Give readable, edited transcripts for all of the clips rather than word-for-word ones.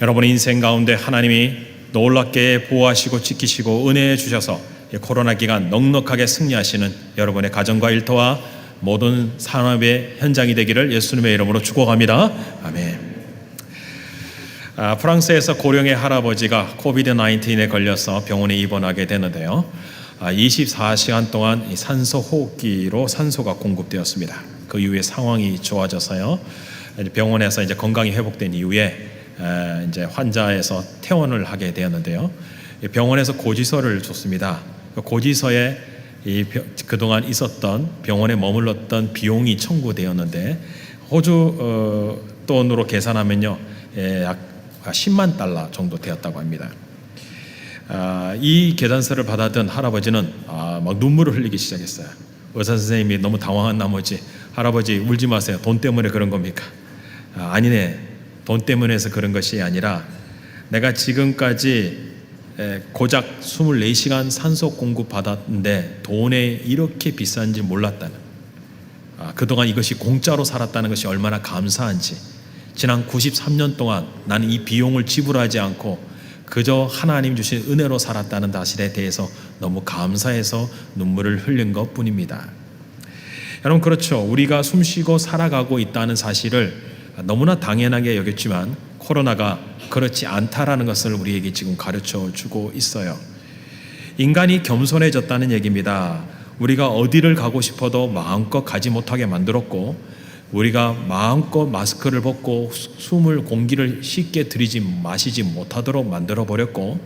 여러분의 인생 가운데 하나님이 놀랍게 보호하시고 지키시고 은혜해 주셔서 코로나 기간 넉넉하게 승리하시는 여러분의 가정과 일터와 모든 산업의 현장이 되기를 예수님의 이름으로 축복합니다. 아멘. 프랑스에서 고령의 할아버지가 코비드-19에 걸려서 병원에 입원하게 되는데요. 24시간 동안 산소 호흡기로 산소가 공급되었습니다. 그 이후에 상황이 좋아져서요. 병원에서 이제 건강이 회복된 이후에 이제 환자에서 퇴원을 하게 되었는데요. 병원에서 고지서를 줬습니다. 그 고지서에 그동안 있었던 병원에 머물렀던 비용이 청구되었는데 호주 돈으로 계산하면요, 약 10만 달러 정도 되었다고 합니다. 이 계산서를 받아든 할아버지는 막 눈물을 흘리기 시작했어요. 의사 선생님이 너무 당황한 나머지 할아버지 울지 마세요. 돈 때문에 그런 겁니까? 아니네. 돈 때문에 해서 그런 것이 아니라 내가 지금까지 고작 24시간 산소 공급 받았는데 돈에 이렇게 비싼지 몰랐다는, 그동안 이것이 공짜로 살았다는 것이 얼마나 감사한지, 지난 93년 동안 나는 이 비용을 지불하지 않고 그저 하나님 주신 은혜로 살았다는 사실에 대해서 너무 감사해서 눈물을 흘린 것 뿐입니다. 여러분, 그렇죠. 우리가 숨쉬고 살아가고 있다는 사실을 너무나 당연하게 여겼지만 코로나가 그렇지 않다라는 것을 우리에게 지금 가르쳐 주고 있어요. 인간이 겸손해졌다는 얘기입니다. 우리가 어디를 가고 싶어도 마음껏 가지 못하게 만들었고, 우리가 마음껏 마스크를 벗고 숨을 공기를 쉽게 마시지 못하도록 만들어 버렸고,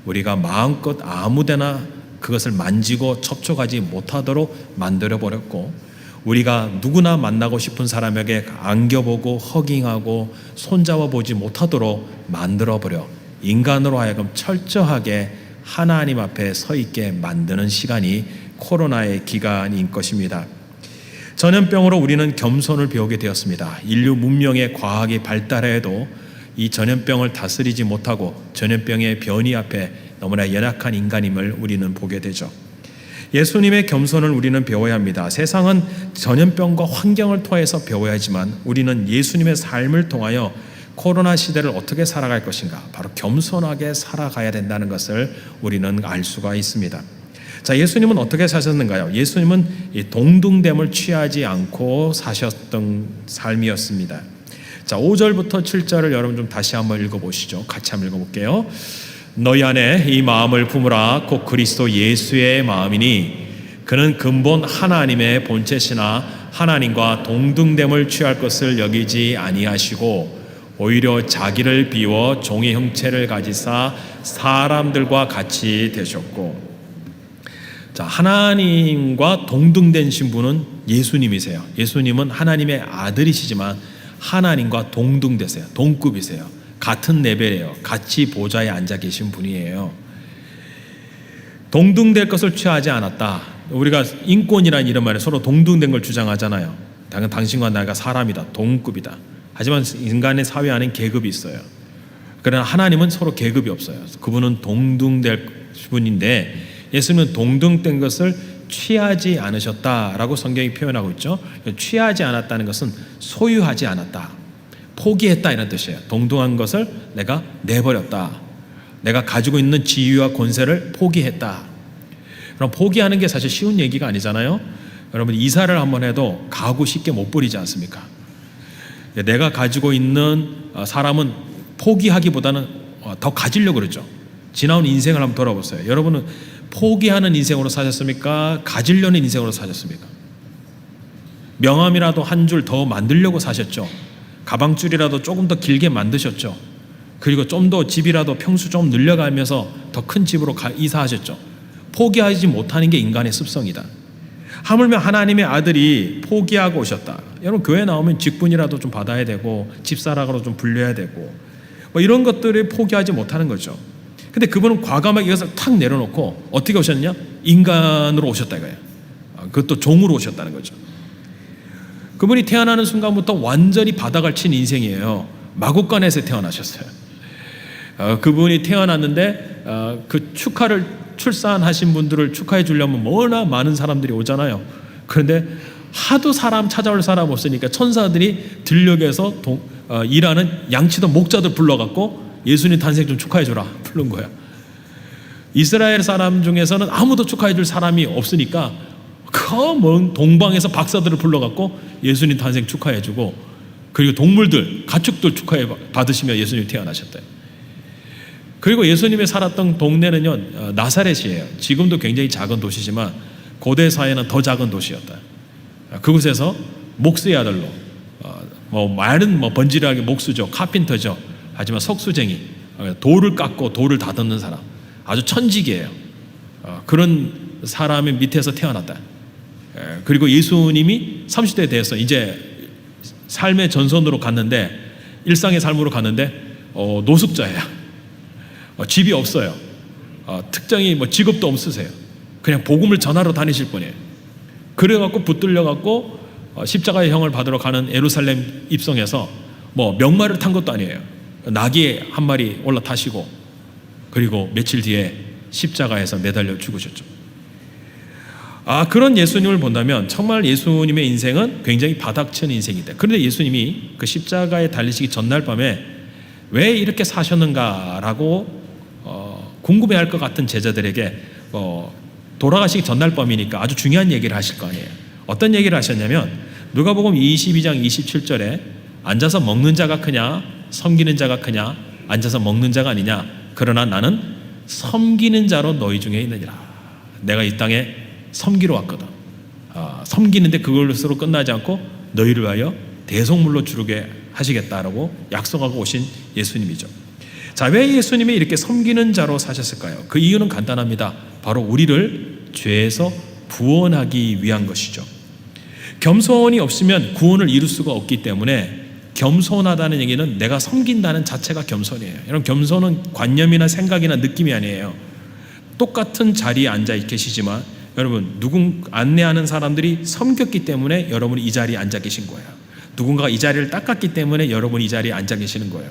우리가 마음껏 아무데나 그것을 만지고 접촉하지 못하도록 만들어 버렸고, 우리가 누구나 만나고 싶은 사람에게 안겨보고 허깅하고 손잡아 보지 못하도록 만들어버려 인간으로 하여금 철저하게 하나님 앞에 서 있게 만드는 시간이 코로나의 기간인 것입니다. 전염병으로 우리는 겸손을 배우게 되었습니다. 인류 문명의 과학이 발달해도 이 전염병을 다스리지 못하고 전염병의 변이 앞에 너무나 연약한 인간임을 우리는 보게 되죠. 예수님의 겸손을 우리는 배워야 합니다. 세상은 전염병과 환경을 통해서 배워야 하지만 우리는 예수님의 삶을 통하여 코로나 시대를 어떻게 살아갈 것인가, 바로 겸손하게 살아가야 된다는 것을 우리는 알 수가 있습니다. 자, 예수님은 어떻게 사셨는가요? 예수님은 이 동등됨을 취하지 않고 사셨던 삶이었습니다. 자, 5절부터 7절을 여러분 좀 다시 한번 읽어보시죠. 같이 한번 읽어볼게요. 너희 안에 이 마음을 품으라. 곧 그리스도 예수의 마음이니 그는 근본 하나님의 본체시나 하나님과 동등됨을 취할 것을 여기지 아니하시고 오히려 자기를 비워 종의 형체를 가지사 사람들과 같이 되셨고. 자, 하나님과 동등된 신분은 예수님이세요. 예수님은 하나님의 아들이시지만 하나님과 동등되세요. 동급이세요. 같은 레벨이에요. 같이 보좌에 앉아 계신 분이에요. 동등될 것을 취하지 않았다. 우리가 인권이라는 이름 안에 서로 동등된 걸 주장하잖아요. 당신과 내가 사람이다. 동급이다. 하지만 인간의 사회 안에 계급이 있어요. 그러나 하나님은 서로 계급이 없어요. 그분은 동등될 분인데 예수님은 동등된 것을 취하지 않으셨다라고 성경이 표현하고 있죠. 취하지 않았다는 것은 소유하지 않았다, 포기했다, 이런 뜻이에요. 동등한 것을 내가 내버렸다. 내가 가지고 있는 지위와 권세를 포기했다. 그럼 포기하는 게 사실 쉬운 얘기가 아니잖아요. 여러분, 이사를 한번 해도 가구 쉽게 못 버리지 않습니까? 내가 가지고 있는 사람은 포기하기보다는 더 가지려고 그러죠. 지나온 인생을 한번 돌아보세요. 여러분은 포기하는 인생으로 사셨습니까? 가지려는 인생으로 사셨습니까? 명함이라도 한 줄 더 만들려고 사셨죠. 가방줄이라도 조금 더 길게 만드셨죠. 그리고 좀 더 집이라도 평수 좀 늘려가면서 더 큰 집으로 이사하셨죠. 포기하지 못하는 게 인간의 습성이다. 하물며 하나님의 아들이 포기하고 오셨다. 여러분, 교회 나오면 직분이라도 좀 받아야 되고 집사라고 좀 불려야 되고 뭐 이런 것들을 포기하지 못하는 거죠. 근데 그분은 과감하게 이것을 탁 내려놓고 어떻게 오셨냐? 인간으로 오셨다 이거예요. 그것도 종으로 오셨다는 거죠. 그분이 태어나는 순간부터 완전히 바닥을 친 인생이에요. 마구간에서 태어나셨어요. 그분이 태어났는데 그 출산하신 분들을 축하해 주려면 워낙 많은 사람들이 오잖아요. 그런데 하도 사람 찾아올 사람 없으니까 천사들이 들녘에서 일하는 양치던 목자들 불러갖고 예수님 탄생 좀 축하해줘라 부른 거야. 이스라엘 사람 중에서는 아무도 축하해줄 사람이 없으니까 그 먼 동방에서 박사들을 불러갖고 예수님 탄생 축하해주고, 그리고 동물들, 가축들 축하해 받으시며 예수님이 태어나셨대요. 그리고 예수님이 살았던 동네는요, 나사렛이에요. 지금도 굉장히 작은 도시지만 고대 사회는 더 작은 도시였다. 그곳에서 목수의 아들로, 말은 번지르하게 목수죠, 카핀터죠. 하지만 석수쟁이, 돌을 깎고 돌을 다듬는 사람, 아주 천직이에요. 그런 사람의 밑에서 태어났다. 그리고 예수님이 30대 돼서 이제 삶의 전선으로 갔는데, 일상의 삶으로 갔는데 노숙자예요. 집이 없어요. 특정히 직업도 없으세요. 그냥 복음을 전하러 다니실 분이에요. 그래갖고 붙들려갖고 십자가의 형을 받으러 가는 예루살렘 입성해서 명마를 탄 것도 아니에요. 나귀 한 마리 올라타시고, 그리고 며칠 뒤에 십자가에서 매달려 죽으셨죠. 그런 예수님을 본다면 정말 예수님의 인생은 굉장히 바닥천 인생이다. 그런데 예수님이 그 십자가에 달리시기 전날 밤에 왜 이렇게 사셨는가라고 궁금해할 것 같은 제자들에게 돌아가시기 전날 밤이니까 아주 중요한 얘기를 하실 거 아니에요. 어떤 얘기를 하셨냐면, 누가복음 22장 27절에 앉아서 먹는 자가 크냐 섬기는 자가 크냐, 앉아서 먹는 자가 아니냐, 그러나 나는 섬기는 자로 너희 중에 있느니라. 내가 이 땅에 섬기러 왔거든. 섬기는데 그것으로 끝나지 않고 너희를 위하여 대속물로 주르게 하시겠다라고 약속하고 오신 예수님이죠. 자, 왜 예수님이 이렇게 섬기는 자로 사셨을까요? 그 이유는 간단합니다. 바로 우리를 죄에서 구원하기 위한 것이죠. 겸손이 없으면 구원을 이룰 수가 없기 때문에, 겸손하다는 얘기는 내가 섬긴다는 자체가 겸손이에요. 여러분, 겸손은 관념이나 생각이나 느낌이 아니에요. 똑같은 자리에 앉아 계시지만 여러분, 안내하는 사람들이 섬겼기 때문에 여러분이 이 자리에 앉아 계신 거예요. 누군가가 이 자리를 닦았기 때문에 여러분이 이 자리에 앉아 계시는 거예요.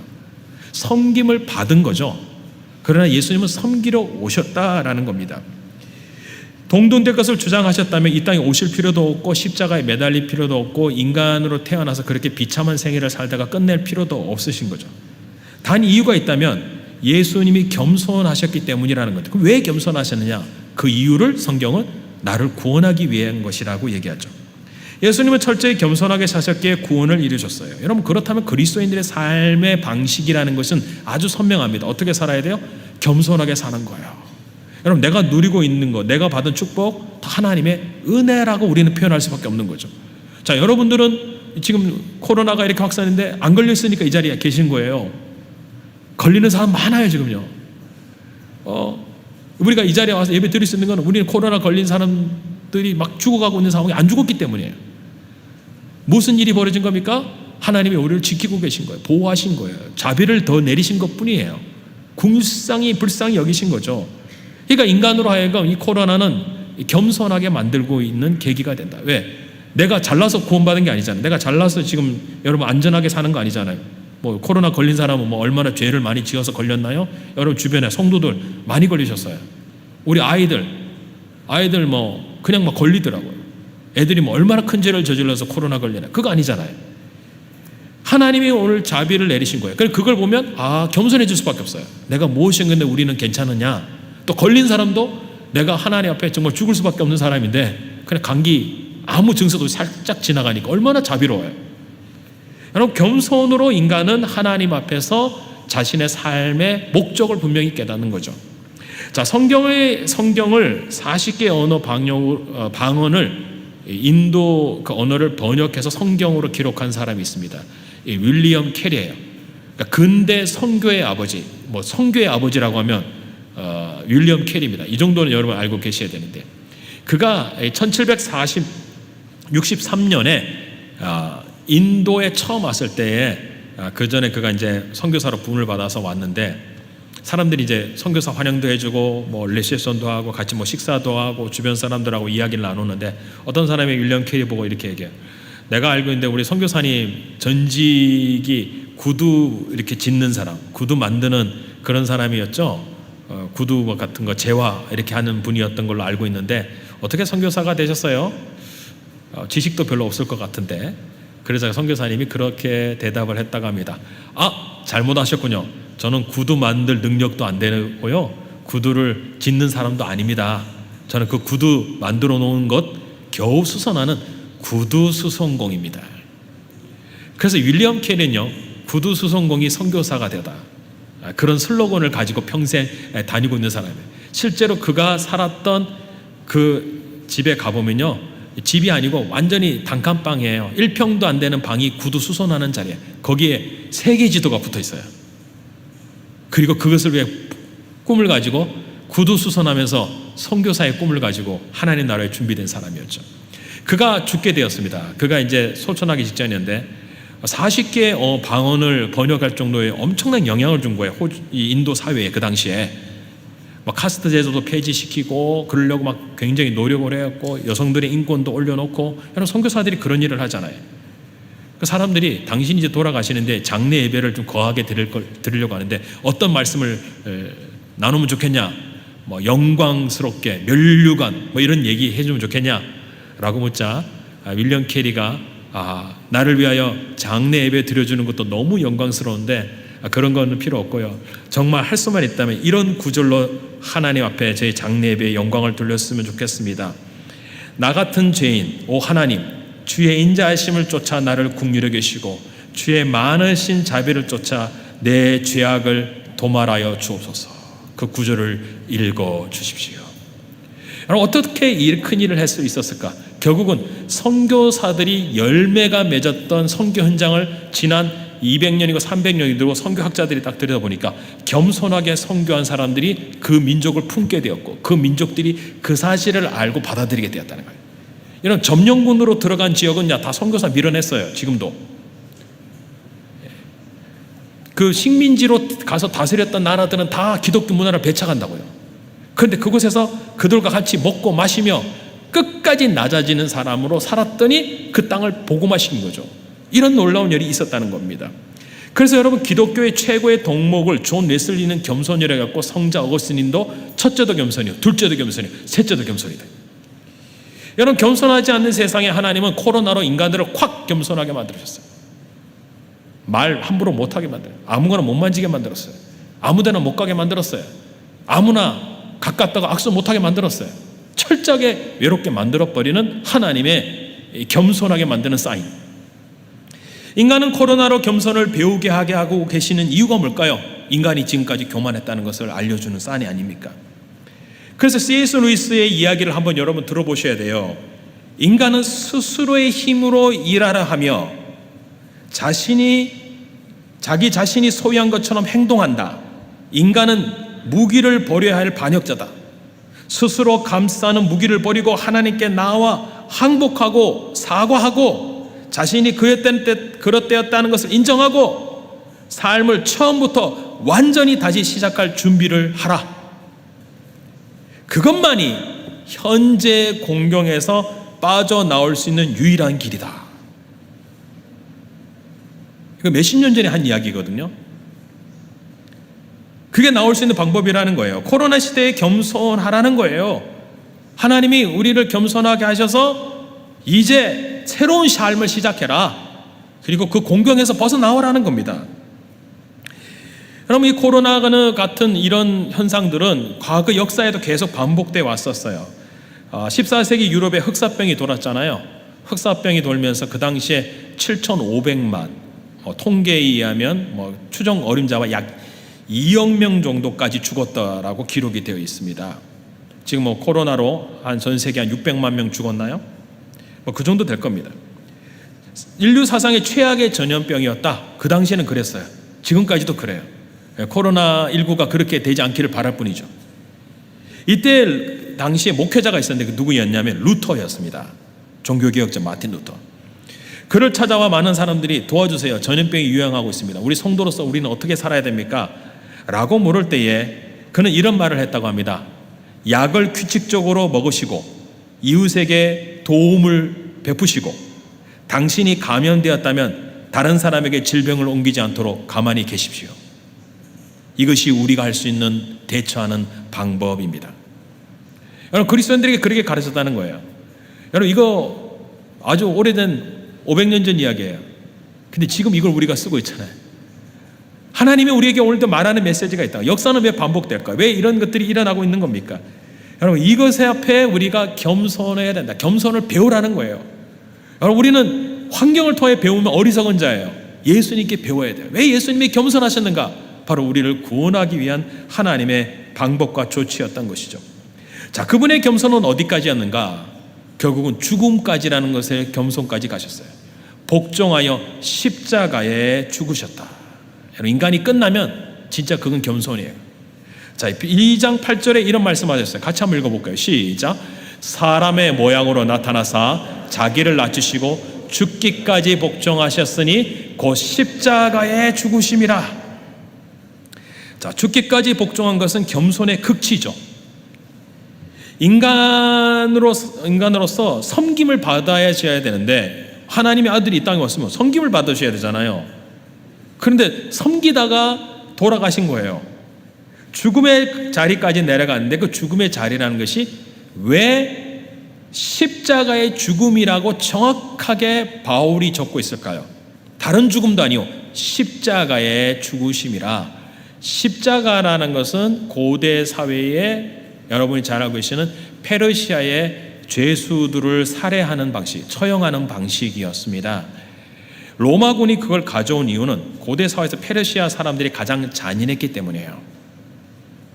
섬김을 받은 거죠. 그러나 예수님은 섬기러 오셨다라는 겁니다. 동등될 것을 주장하셨다면 이 땅에 오실 필요도 없고 십자가에 매달릴 필요도 없고 인간으로 태어나서 그렇게 비참한 생애를 살다가 끝낼 필요도 없으신 거죠. 단 이유가 있다면 예수님이 겸손하셨기 때문이라는 거죠. 그럼 왜 겸손하셨느냐? 그 이유를 성경은 나를 구원하기 위한 것이라고 얘기하죠. 예수님은 철저히 겸손하게 사셨기에 구원을 이루셨어요. 여러분, 그렇다면 그리스도인들의 삶의 방식이라는 것은 아주 선명합니다. 어떻게 살아야 돼요? 겸손하게 사는 거예요. 여러분, 내가 누리고 있는 것, 내가 받은 축복, 하나님의 은혜라고 우리는 표현할 수밖에 없는 거죠. 자, 여러분들은 지금 코로나가 이렇게 확산인데 안 걸렸으니까 이 자리에 계신 거예요. 걸리는 사람 많아요 지금요. 우리가 이 자리에 와서 예배 드릴 수 있는 건 우리는 코로나 걸린 사람들이 막 죽어가고 있는 상황이 안 죽었기 때문이에요. 무슨 일이 벌어진 겁니까? 하나님이 우리를 지키고 계신 거예요. 보호하신 거예요. 자비를 더 내리신 것뿐이에요. 불쌍히 여기신 거죠. 그러니까 인간으로 하여금 이 코로나는 겸손하게 만들고 있는 계기가 된다. 왜? 내가 잘나서 구원받은 게 아니잖아요. 내가 잘나서 지금 여러분 안전하게 사는 거 아니잖아요. 코로나 걸린 사람은 얼마나 죄를 많이 지어서 걸렸나요? 여러분 주변에 성도들 많이 걸리셨어요. 우리 아이들 그냥 걸리더라고요. 애들이 얼마나 큰 죄를 저질러서 코로나 걸리나. 그거 아니잖아요. 하나님이 오늘 자비를 내리신 거예요. 그래서 그걸 보면 겸손해질 수밖에 없어요. 내가 무엇인 건데 우리는 괜찮으냐. 또 걸린 사람도 내가 하나님 앞에 정말 죽을 수밖에 없는 사람인데 그냥 감기 아무 증서도 살짝 지나가니까 얼마나 자비로워요. 여러분, 겸손으로 인간은 하나님 앞에서 자신의 삶의 목적을 분명히 깨닫는 거죠. 자, 성경을 40개 언어 방언을 인도 그 언어를 번역해서 성경으로 기록한 사람이 있습니다. 윌리엄 캐리예요. 그러니까 근대 선교의 아버지, 선교의 아버지라고 하면 윌리엄 캐리입니다. 이 정도는 여러분 알고 계셔야 되는데, 그가 1763년에 인도에 처음 왔을 때에 그 전에 그가 이제 선교사로 부름을 받아서 왔는데, 사람들이 이제 선교사 환영도 해주고 레시션도 하고 같이 식사도 하고 주변 사람들하고 이야기를 나누는데, 어떤 사람이 윌리엄 캐리 보고 이렇게 얘기해요. 내가 알고 있는데 우리 선교사님 전직이 구두 이렇게 짓는 사람, 구두 만드는 그런 사람이었죠. 구두 같은 거 재화 이렇게 하는 분이었던 걸로 알고 있는데 어떻게 선교사가 되셨어요? 지식도 별로 없을 것 같은데. 그래서 선교사님이 그렇게 대답을 했다고 합니다. 잘못하셨군요. 저는 구두 만들 능력도 안 되고요, 구두를 짓는 사람도 아닙니다. 저는 그 구두 만들어 놓은 것 겨우 수선하는 구두 수선공입니다. 그래서 윌리엄 캐리는요, 구두 수선공이 선교사가 되다, 그런 슬로건을 가지고 평생 다니고 있는 사람이에요. 실제로 그가 살았던 그 집에 가보면요, 집이 아니고 완전히 단칸방이에요. 1평도 안 되는 방이 구두 수선하는 자리에, 거기에 세계 지도가 붙어 있어요. 그리고 그것을 위해 꿈을 가지고 구두 수선하면서 선교사의 꿈을 가지고 하나님 나라에 준비된 사람이었죠. 그가 죽게 되었습니다. 그가 이제 소천하기 직전이었는데 40개 방언을 번역할 정도의 엄청난 영향을 준 거예요. 이 인도 사회에. 그 당시에 막 카스트 제도도 폐지시키고 그러려고 막 굉장히 노력을 해왔고, 여성들의 인권도 올려놓고, 여러분 선교사들이 그런 일을 하잖아요. 그 사람들이 당신이 이제 돌아가시는데 장례 예배를 좀 거하게 드리려고 하는데 어떤 말씀을 나누면 좋겠냐, 뭐 영광스럽게 면류관 뭐 이런 얘기 해주면 좋겠냐라고 묻자, 윌리엄 캐리가 나를 위하여 장례 예배 드려주는 것도 너무 영광스러운데 그런 거는 필요 없고요, 정말 할 수만 있다면 이런 구절로 하나님 앞에 저희 장례 예배의 영광을 돌렸으면 좋겠습니다. 나 같은 죄인, 오 하나님, 주의 인자하심을 쫓아 나를 긍휼히 여기시고 주의 많으신 자비를 쫓아 내 죄악을 도말하여 주옵소서. 그 구절을 읽어 주십시오. 여러분, 어떻게 이 큰 일을 할 수 있었을까? 결국은 선교사들이 열매가 맺었던 선교 현장을 지난 200년이고 300년이 되고 선교학자들이 딱 들여다보니까 겸손하게 선교한 사람들이 그 민족을 품게 되었고, 그 민족들이 그 사실을 알고 받아들이게 되었다는 거예요. 이런 점령군으로 들어간 지역은 다 선교사 밀어냈어요. 지금도 그 식민지로 가서 다스렸던 나라들은 다 기독교 문화를 배척한다고요. 그런데 그곳에서 그들과 같이 먹고 마시며 끝까지 낮아지는 사람으로 살았더니 그 땅을 복음화시킨 거죠. 이런 놀라운 일이 있었다는 겁니다. 그래서 여러분, 기독교의 최고의 덕목을 존 웨슬리는 겸손이라 갖고, 성자 어거스틴도 첫째도 겸손이요, 둘째도 겸손이요, 셋째도 겸손이다. 여러분, 겸손하지 않는 세상에 하나님은 코로나로 인간들을 확 겸손하게 만들으셨어요. 말 함부로 못하게 만들어요. 아무거나 못 만지게 만들었어요. 아무데나 못 가게 만들었어요. 아무나 가깝다가 악수 못하게 만들었어요. 철저하게 외롭게 만들어버리는 하나님의 겸손하게 만드는 사인. 인간은 코로나로 겸손을 배우게 하게 하고 계시는 이유가 뭘까요? 인간이 지금까지 교만했다는 것을 알려주는 사인이 아닙니까? 그래서 C.S. 루이스의 이야기를 한번 여러분 들어보셔야 돼요. 인간은 스스로의 힘으로 일하라 하며 자기 자신이 소유한 것처럼 행동한다. 인간은 무기를 버려야 할 반역자다. 스스로 감싸는 무기를 버리고 하나님께 나와 항복하고 사과하고 자신이 그릇되었다는 것을 인정하고 삶을 처음부터 완전히 다시 시작할 준비를 하라. 그것만이 현재 공경에서 빠져나올 수 있는 유일한 길이다. 이거 몇십 년 전에 한 이야기거든요. 그게 나올 수 있는 방법이라는 거예요. 코로나 시대에 겸손하라는 거예요. 하나님이 우리를 겸손하게 하셔서 이제 새로운 삶을 시작해라. 그리고 그 공경에서 벗어나오라는 겁니다. 여러분, 이 코로나 같은 이런 현상들은 과거 역사에도 계속 반복되어 왔었어요. 14세기 유럽에 흑사병이 돌았잖아요. 흑사병이 돌면서 그 당시에 7,500만, 통계에 의하면 추정 어림잡아 약 2억 명 정도까지 죽었다라고 기록이 되어 있습니다. 지금 코로나로 전 세계 한 600만 명 죽었나요? 그 정도 될 겁니다. 인류 사상의 최악의 전염병이었다. 그 당시에는 그랬어요. 지금까지도 그래요. 코로나19가 그렇게 되지 않기를 바랄 뿐이죠. 이때 당시에 목회자가 있었는데 그 누구였냐면 루터였습니다. 종교개혁자 마틴 루터. 그를 찾아와 많은 사람들이 도와주세요. 전염병이 유행하고 있습니다. 우리 성도로서 우리는 어떻게 살아야 됩니까? 라고 물을 때에 그는 이런 말을 했다고 합니다. 약을 규칙적으로 먹으시고 이웃에게 도움을 베푸시고 당신이 감염되었다면 다른 사람에게 질병을 옮기지 않도록 가만히 계십시오. 이것이 우리가 할 수 있는 대처하는 방법입니다. 여러분, 그리스도인들에게 그렇게 가르쳤다는 거예요. 여러분, 이거 아주 오래된 500년 전 이야기예요. 근데 지금 이걸 우리가 쓰고 있잖아요. 하나님이 우리에게 오늘도 말하는 메시지가 있다. 역사는 왜 반복될까? 왜 이런 것들이 일어나고 있는 겁니까? 여러분, 이것에 앞에 우리가 겸손해야 된다. 겸손을 배우라는 거예요. 여러분, 우리는 환경을 통해 배우면 어리석은 자예요. 예수님께 배워야 돼요. 왜 예수님이 겸손하셨는가? 바로 우리를 구원하기 위한 하나님의 방법과 조치였던 것이죠. 자, 그분의 겸손은 어디까지였는가? 결국은 죽음까지라는 것에 겸손까지 가셨어요. 복종하여 십자가에 죽으셨다. 인간이 끝나면 진짜 그건 겸손이에요. 자, 2장 8절에 이런 말씀하셨어요. 같이 한번 읽어볼까요? 시작. 사람의 모양으로 나타나사 자기를 낮추시고 죽기까지 복종하셨으니 곧 십자가에 죽으심이라. 자, 죽기까지 복종한 것은 겸손의 극치죠. 인간으로서 섬김을 받아야셔야 되는데, 하나님의 아들이 이 땅에 왔으면 섬김을 받으셔야 되잖아요. 그런데 섬기다가 돌아가신 거예요. 죽음의 자리까지 내려갔는데, 그 죽음의 자리라는 것이 왜 십자가의 죽음이라고 정확하게 바울이 적고 있을까요? 다른 죽음도 아니요, 십자가의 죽으심이라. 십자가라는 것은 고대 사회에 여러분이 잘 알고 계시는 페르시아의 죄수들을 살해하는 방식, 처형하는 방식이었습니다. 로마군이 그걸 가져온 이유는 고대 사회에서 페르시아 사람들이 가장 잔인했기 때문이에요.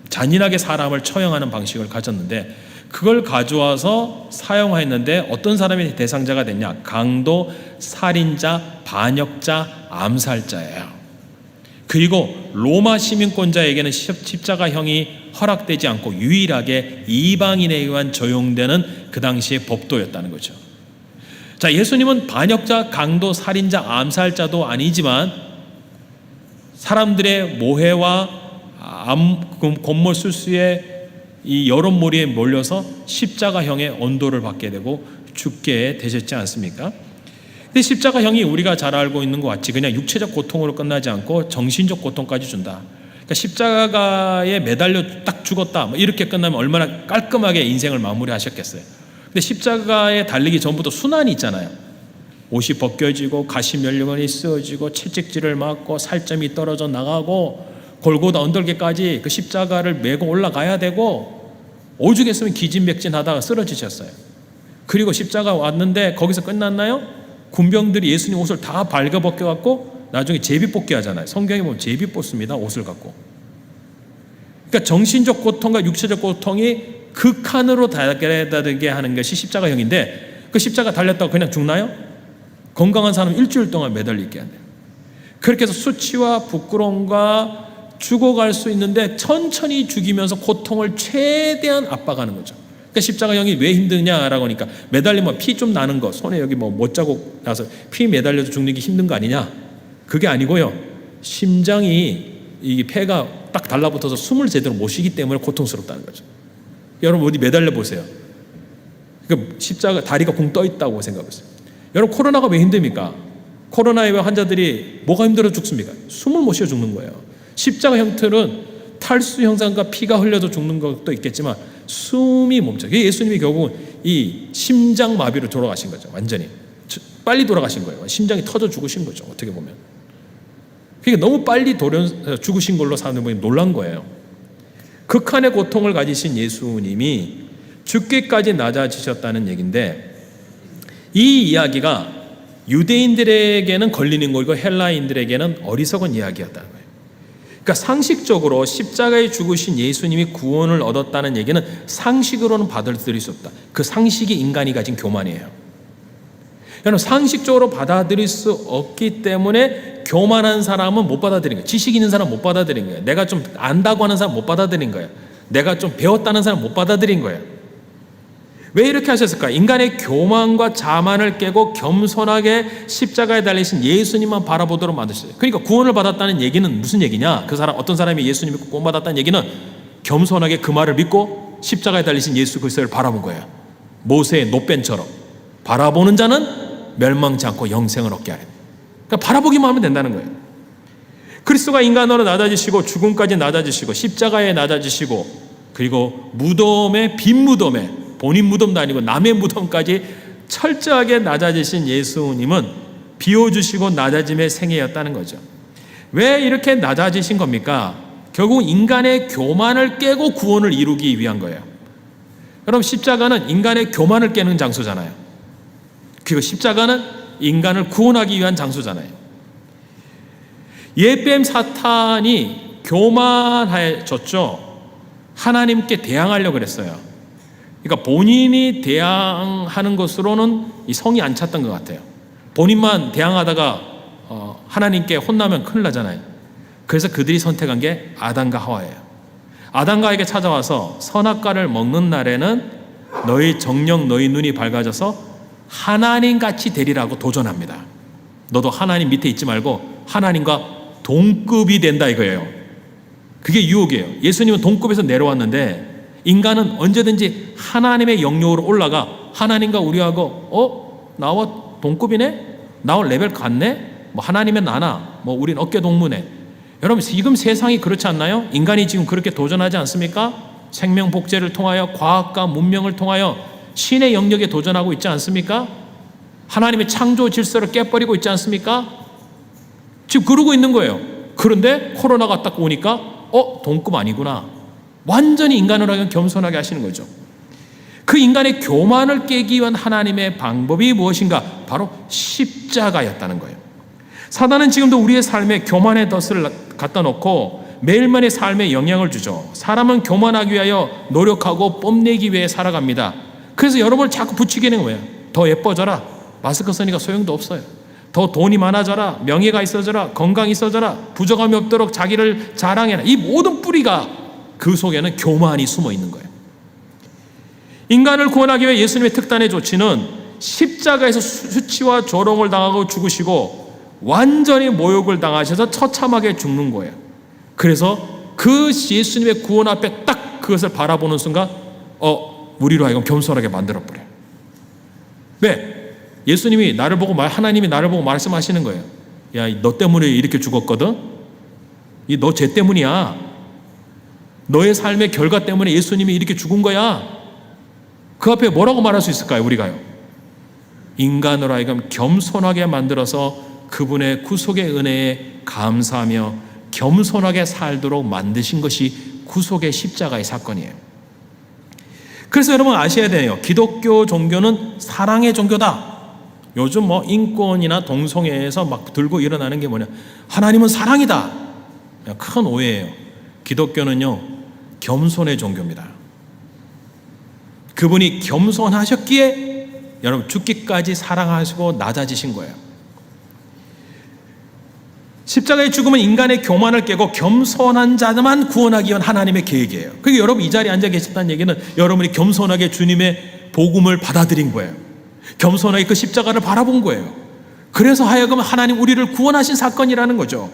잔인하게 사람을 처형하는 방식을 가졌는데, 그걸 가져와서 사용했는데 어떤 사람이 대상자가 됐냐? 강도, 살인자, 반역자, 암살자예요. 그리고 로마 시민권자에게는 십자가형이 허락되지 않고 유일하게 이방인에 의한 적용되는 그 당시의 법도였다는 거죠. 자, 예수님은 반역자, 강도, 살인자, 암살자도 아니지만 사람들의 모해와 곤몰술수의 이 여론몰이에 몰려서 십자가형의 언도를 받게 되고 죽게 되셨지 않습니까? 근데 십자가형이 우리가 잘 알고 있는 것 같이 그냥 육체적 고통으로 끝나지 않고 정신적 고통까지 준다. 그러니까 십자가에 매달려 딱 죽었다, 이렇게 끝나면 얼마나 깔끔하게 인생을 마무리하셨겠어요. 근데 십자가에 달리기 전부터 순환이 있잖아요. 옷이 벗겨지고 가시 면류관이 쓰여지고 채찍질을 맞고 살점이 떨어져 나가고 골고다 언덕에까지 그 십자가를 메고 올라가야 되고, 오죽했으면 기진맥진하다가 쓰러지셨어요. 그리고 십자가 왔는데 거기서 끝났나요? 군병들이 예수님 옷을 다 발가벗겨갖고 나중에 제비뽑기 하잖아요. 성경에 보면 제비 뽑습니다, 옷을 갖고. 그러니까 정신적 고통과 육체적 고통이 극한으로 다가게 하는 것이 십자가형인데, 그 십자가 달렸다고 그냥 죽나요? 건강한 사람 일주일 동안 매달리게 한대요. 그렇게 해서 수치와 부끄러움과 죽어갈 수 있는데 천천히 죽이면서 고통을 최대한 압박하는 거죠. 그러니까 십자가형이 왜 힘드냐라고 하니까, 매달리면 피 좀 나는 거, 손에 여기 뭐 못자국 나서 피 매달려서 죽는 게 힘든 거 아니냐? 그게 아니고요, 심장이 이 폐가 딱 달라붙어서 숨을 제대로 못 쉬기 때문에 고통스럽다는 거죠. 여러분 어디 매달려 보세요. 그러니까 십자가 다리가 붕 떠 있다고 생각하세요. 여러분, 코로나가 왜 힘듭니까? 코로나에 왜 환자들이 뭐가 힘들어 죽습니까? 숨을 못 쉬어 죽는 거예요. 십자가 형태는 탈수 현상과 피가 흘려서 죽는 것도 있겠지만 숨이 멈춰요. 예수님이 결국은 이 심장마비로 돌아가신 거죠. 완전히 빨리 돌아가신 거예요. 심장이 터져 죽으신 거죠, 어떻게 보면. 그러니까 너무 빨리 죽으신 걸로 사람들이 놀란 거예요. 극한의 고통을 가지신 예수님이 죽기까지 낮아지셨다는 얘기인데, 이 이야기가 유대인들에게는 걸리는 거고 헬라인들에게는 어리석은 이야기였다는 거예요. 그러니까 상식적으로 십자가에 죽으신 예수님이 구원을 얻었다는 얘기는 상식으로는 받아들일 수 없다. 그 상식이 인간이 가진 교만이에요. 여러분, 상식적으로 받아들일 수 없기 때문에 교만한 사람은 못 받아들인 거예요. 지식 있는 사람은 못 받아들인 거예요. 내가 좀 안다고 하는 사람은 못 받아들인 거예요. 내가 좀 배웠다는 사람은 못 받아들인 거예요. 왜 이렇게 하셨을까? 인간의 교만과 자만을 깨고 겸손하게 십자가에 달리신 예수님만 바라보도록 만드셨어요. 그러니까 구원을 받았다는 얘기는 무슨 얘기냐? 그 사람, 어떤 사람이 예수님 믿고 구원받았다는 얘기는 겸손하게 그 말을 믿고 십자가에 달리신 예수 그리스도를 바라본 거예요. 모세의 노벤처럼 바라보는 자는 멸망치 않고 영생을 얻게 하는. 그러니까 바라보기만 하면 된다는 거예요. 그리스도가 인간으로 낮아지시고 죽음까지 낮아지시고 십자가에 낮아지시고, 그리고 무덤에, 빈 무덤에, 본인 무덤도 아니고 남의 무덤까지 철저하게 낮아지신 예수님은 비워주시고 낮아짐의 생애였다는 거죠. 왜 이렇게 낮아지신 겁니까? 결국 인간의 교만을 깨고 구원을 이루기 위한 거예요. 여러분, 십자가는 인간의 교만을 깨는 장소잖아요. 그리고 십자가는 인간을 구원하기 위한 장소잖아요. 옛뱀 사탄이 교만해졌죠. 하나님께 대항하려고 그랬어요. 그러니까 본인이 대항하는 것으로는 이 성이 안 찼던 것 같아요. 본인만 대항하다가 하나님께 혼나면 큰일 나잖아요. 그래서 그들이 선택한 게 아담과 하와예요. 아담과 하와에게 찾아와서 선악과를 먹는 날에는 너희 정령 너희 눈이 밝아져서 하나님같이 되리라고 도전합니다. 너도 하나님 밑에 있지 말고 하나님과 동급이 된다 이거예요. 그게 유혹이에요. 예수님은 동급에서 내려왔는데 인간은 언제든지 하나님의 영역으로 올라가 하나님과 우리하고 나와 동급이네? 나와 레벨 같네? 뭐 하나님은 나나? 뭐 우린 어깨 동무네? 여러분, 지금 세상이 그렇지 않나요? 인간이 지금 그렇게 도전하지 않습니까? 생명 복제를 통하여 과학과 문명을 통하여 신의 영역에 도전하고 있지 않습니까? 하나님의 창조 질서를 깨버리고 있지 않습니까? 지금 그러고 있는 거예요. 그런데 코로나가 딱 오니까 동급 아니구나. 완전히 인간을 하여 겸손하게 하시는 거죠. 그 인간의 교만을 깨기 위한 하나님의 방법이 무엇인가? 바로 십자가였다는 거예요. 사단은 지금도 우리의 삶에 교만의 덫을 갖다 놓고 매일만의 삶에 영향을 주죠. 사람은 교만하기 위하여 노력하고 뽐내기 위해 살아갑니다. 그래서 여러분을 자꾸 부추기는 거예요. 더 예뻐져라. 마스크 쓰니까 소용도 없어요. 더 돈이 많아져라. 명예가 있어져라. 건강이 있어져라. 부족함이 없도록 자기를 자랑해라. 이 모든 뿌리가 그 속에는 교만이 숨어 있는 거예요. 인간을 구원하기 위해 예수님의 특단의 조치는 십자가에서 수치와 조롱을 당하고 죽으시고 완전히 모욕을 당하셔서 처참하게 죽는 거예요. 그래서 그 예수님의 구원 앞에 딱 그것을 바라보는 순간 우리로 하여금 겸손하게 만들어버려요. 왜? 예수님이 나를 보고 하나님이 나를 보고 말씀하시는 거예요. 야, 너 때문에 이렇게 죽었거든? 이 너 죄 때문이야. 너의 삶의 결과 때문에 예수님이 이렇게 죽은 거야. 그 앞에 뭐라고 말할 수 있을까요? 우리가요. 인간으로 하여금 겸손하게 만들어서 그분의 구속의 은혜에 감사하며 겸손하게 살도록 만드신 것이 구속의 십자가의 사건이에요. 그래서 여러분 아셔야 돼요. 기독교 종교는 사랑의 종교다. 요즘 뭐 인권이나 동성애에서 막 들고 일어나는 게 뭐냐? 하나님은 사랑이다. 큰 오해예요. 기독교는요, 겸손의 종교입니다. 그분이 겸손하셨기에 여러분 죽기까지 사랑하시고 낮아지신 거예요. 십자가의 죽음은 인간의 교만을 깨고 겸손한 자만 구원하기 위한 하나님의 계획이에요. 그러니까 여러분 이 자리에 앉아 계셨다는 얘기는 여러분이 겸손하게 주님의 복음을 받아들인 거예요. 겸손하게 그 십자가를 바라본 거예요. 그래서 하여금 하나님 우리를 구원하신 사건이라는 거죠.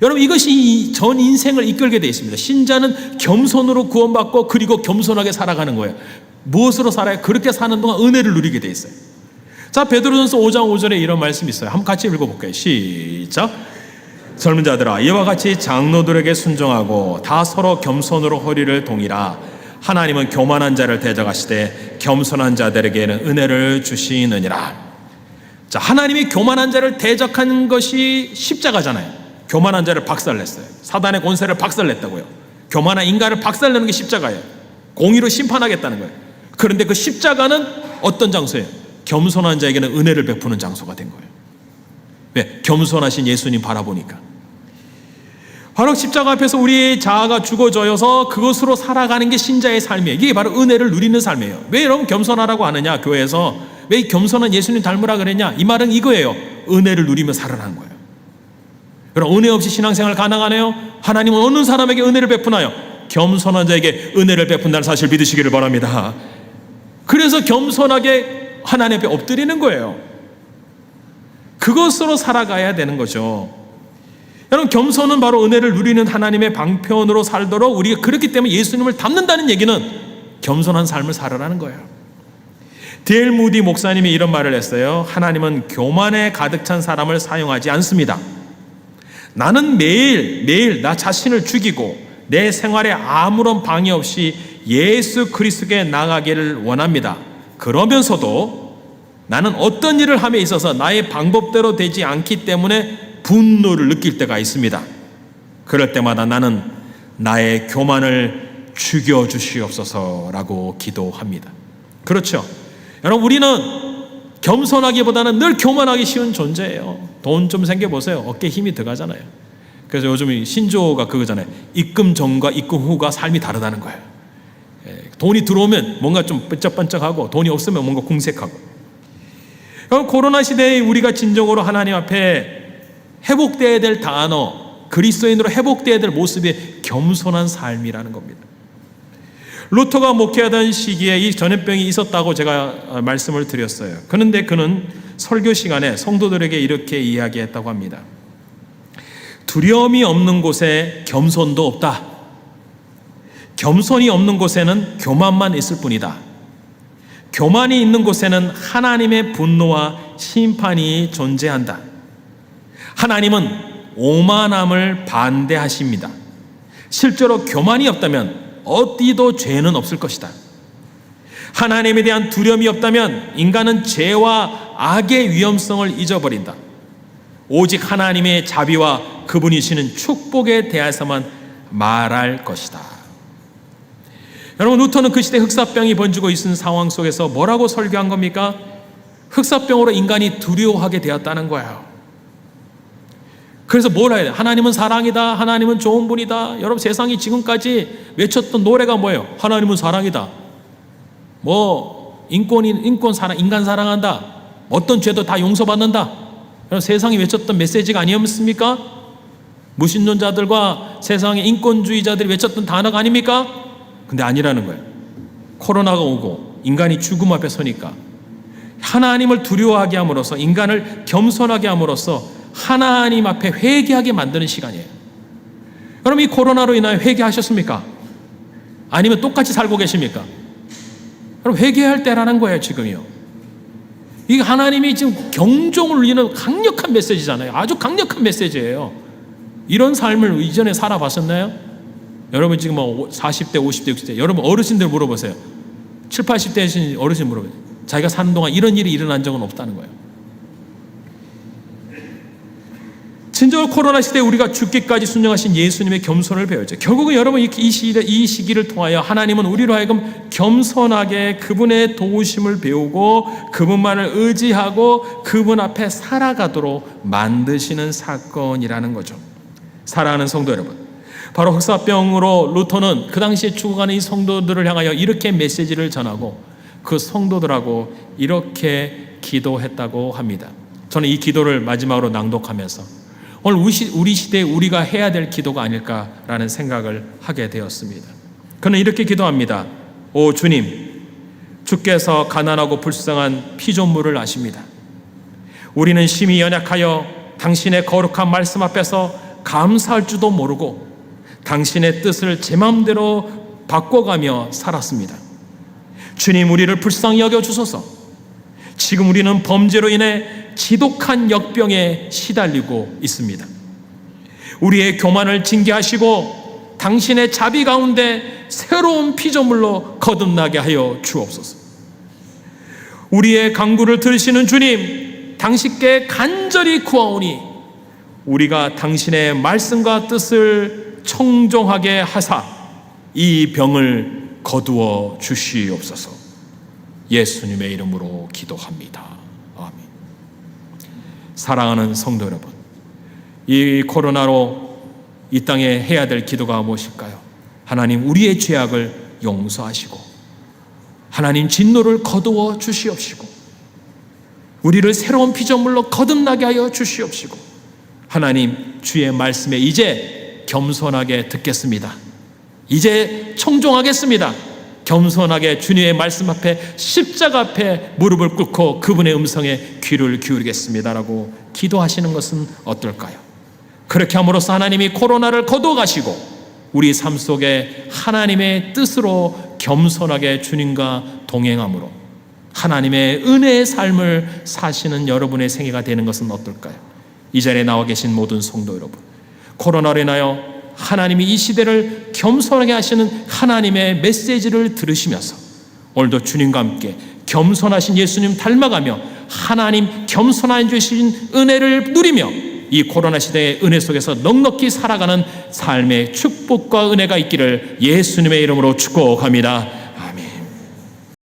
여러분 이것이 전 인생을 이끌게 되어 있습니다. 신자는 겸손으로 구원받고 그리고 겸손하게 살아가는 거예요. 무엇으로 살아요? 그렇게 사는 동안 은혜를 누리게 되어 있어요. 자, 베드로전서 5장 5절에 이런 말씀이 있어요. 한번 같이 읽어볼게요. 시작. 젊은 자들아, 이와 같이 장로들에게 순종하고 다 서로 겸손으로 허리를 동이라. 하나님은 교만한 자를 대적하시되 겸손한 자들에게는 은혜를 주시느니라. 자, 하나님이 교만한 자를 대적한 것이 십자가잖아요. 교만한 자를 박살냈어요. 사단의 권세를 박살냈다고요. 교만한 인간을 박살내는 게 십자가예요. 공의로 심판하겠다는 거예요. 그런데 그 십자가는 어떤 장소예요? 겸손한 자에게는 은혜를 베푸는 장소가 된 거예요. 왜? 겸손하신 예수님 바라보니까. 바로 십자가 앞에서 우리의 자아가 죽어져서 그것으로 살아가는 게 신자의 삶이에요. 이게 바로 은혜를 누리는 삶이에요. 왜 여러분 겸손하라고 하느냐? 교회에서 왜 겸손한 예수님 닮으라 그랬냐? 이 말은 이거예요. 은혜를 누리며 살아라는 거예요. 여러분 은혜 없이 신앙생활 가능하네요? 하나님은 어느 사람에게 은혜를 베푸나요? 겸손한 자에게 은혜를 베푼다는 사실 믿으시기를 바랍니다. 그래서 겸손하게 하나님 앞에 엎드리는 거예요. 그것으로 살아가야 되는 거죠. 여러분 겸손은 바로 은혜를 누리는 하나님의 방편으로 살도록 우리가 그렇기 때문에 예수님을 닮는다는 얘기는 겸손한 삶을 살아라는 거예요. D.L. 무디 목사님이 이런 말을 했어요. 하나님은 교만에 가득 찬 사람을 사용하지 않습니다. 나는 매일 나 자신을 죽이고 내 생활에 아무런 방해 없이 예수 그리스도께 나가기를 원합니다. 그러면서도 나는 어떤 일을 함에 있어서 나의 방법대로 되지 않기 때문에 분노를 느낄 때가 있습니다. 그럴 때마다 나는 나의 교만을 죽여주시옵소서라고 기도합니다. 그렇죠. 여러분, 우리는 겸손하기보다는 늘 교만하기 쉬운 존재예요. 돈 좀 생겨보세요. 어깨에 힘이 들어가잖아요. 그래서 요즘 신조어가 그거잖아요. 입금 전과 입금 후가 삶이 다르다는 거예요. 돈이 들어오면 뭔가 좀 번쩍번쩍하고, 돈이 없으면 뭔가 궁색하고. 그럼 코로나 시대에 우리가 진정으로 하나님 앞에 회복되어야 될 단어, 그리스도인으로 회복되어야 될 모습이 겸손한 삶이라는 겁니다. 루터가 목회하던 시기에 이 전염병이 있었다고 제가 말씀을 드렸어요. 그런데 그는 설교 시간에 성도들에게 이렇게 이야기했다고 합니다. 두려움이 없는 곳에 겸손도 없다. 겸손이 없는 곳에는 교만만 있을 뿐이다. 교만이 있는 곳에는 하나님의 분노와 심판이 존재한다. 하나님은 오만함을 반대하십니다. 실제로 교만이 없다면 어디도 죄는 없을 것이다. 하나님에 대한 두려움이 없다면 인간은 죄와 악의 위험성을 잊어버린다. 오직 하나님의 자비와 그분이 주시는 축복에 대해서만 말할 것이다. 여러분, 루터는 그 시대 흑사병이 번지고 있는 상황 속에서 뭐라고 설교한 겁니까? 흑사병으로 인간이 두려워하게 되었다는 거예요. 그래서 뭘 해야 돼요? 하나님은 사랑이다. 하나님은 좋은 분이다. 여러분, 세상이 지금까지 외쳤던 노래가 뭐예요? 하나님은 사랑이다. 인권 사랑, 인간 사랑한다. 어떤 죄도 다 용서받는다. 여러분, 세상이 외쳤던 메시지가 아니었습니까? 무신론자들과 세상의 인권주의자들이 외쳤던 단어가 아닙니까? 근데 아니라는 거예요. 코로나가 오고 인간이 죽음 앞에 서니까 하나님을 두려워하게 함으로써, 인간을 겸손하게 함으로써 하나님 앞에 회개하게 만드는 시간이에요. 여러분, 이 코로나로 인하여 회개하셨습니까? 아니면 똑같이 살고 계십니까? 여러분, 회개할 때라는 거예요, 지금이요. 이게 하나님이 지금 경종을 울리는 강력한 메시지잖아요. 아주 강력한 메시지예요. 이런 삶을 이전에 살아봤었나요? 여러분, 지금 40대, 50대, 60대, 여러분 어르신들 물어보세요. 7, 80대 어르신 물어보세요. 자기가 사는 동안 이런 일이 일어난 적은 없다는 거예요. 진정 코로나 시대에 우리가 죽기까지 순종하신 예수님의 겸손을 배우죠. 결국은 여러분, 이 시기를 통하여 하나님은 우리로 하여금 겸손하게 그분의 도우심을 배우고 그분만을 의지하고 그분 앞에 살아가도록 만드시는 사건이라는 거죠. 사랑하는 성도 여러분, 바로 흑사병으로 루터는 그 당시에 죽어가는 이 성도들을 향하여 이렇게 메시지를 전하고 그 성도들하고 이렇게 기도했다고 합니다. 저는 이 기도를 마지막으로 낭독하면서 오늘 우리 시대에 우리가 해야 될 기도가 아닐까라는 생각을 하게 되었습니다. 그는 이렇게 기도합니다. 오 주님, 주께서 가난하고 불쌍한 피조물을 아십니다. 우리는 심히 연약하여 당신의 거룩한 말씀 앞에서 감사할 줄도 모르고 당신의 뜻을 제 마음대로 바꿔가며 살았습니다. 주님, 우리를 불쌍히 여겨주소서. 지금 우리는 범죄로 인해 지독한 역병에 시달리고 있습니다. 우리의 교만을 징계하시고 당신의 자비 가운데 새로운 피조물로 거듭나게 하여 주옵소서. 우리의 간구를 들으시는 주님, 당신께 간절히 구하오니 우리가 당신의 말씀과 뜻을 청종하게 하사 이 병을 거두어 주시옵소서. 예수님의 이름으로 기도합니다. 아멘. 사랑하는 성도 여러분, 이 코로나로 이 땅에 해야 될 기도가 무엇일까요? 하나님, 우리의 죄악을 용서하시고 하나님 진노를 거두어 주시옵시고 우리를 새로운 피조물로 거듭나게 하여 주시옵시고 하나님, 주의 말씀에 이제 겸손하게 듣겠습니다. 이제 청종하겠습니다. 겸손하게 주님의 말씀 앞에, 십자가 앞에 무릎을 꿇고 그분의 음성에 귀를 기울이겠습니다라고 기도하시는 것은 어떨까요? 그렇게 함으로써 하나님이 코로나를 거둬가시고 우리 삶 속에 하나님의 뜻으로 겸손하게 주님과 동행함으로 하나님의 은혜의 삶을 사시는 여러분의 생애가 되는 것은 어떨까요? 이 자리에 나와 계신 모든 성도 여러분, 코로나로 인하여 하나님이 이 시대를 겸손하게 하시는 하나님의 메시지를 들으시면서 오늘도 주님과 함께 겸손하신 예수님 닮아가며 하나님 겸손한 주신 은혜를 누리며 이 코로나 시대의 은혜 속에서 넉넉히 살아가는 삶의 축복과 은혜가 있기를 예수님의 이름으로 축복합니다.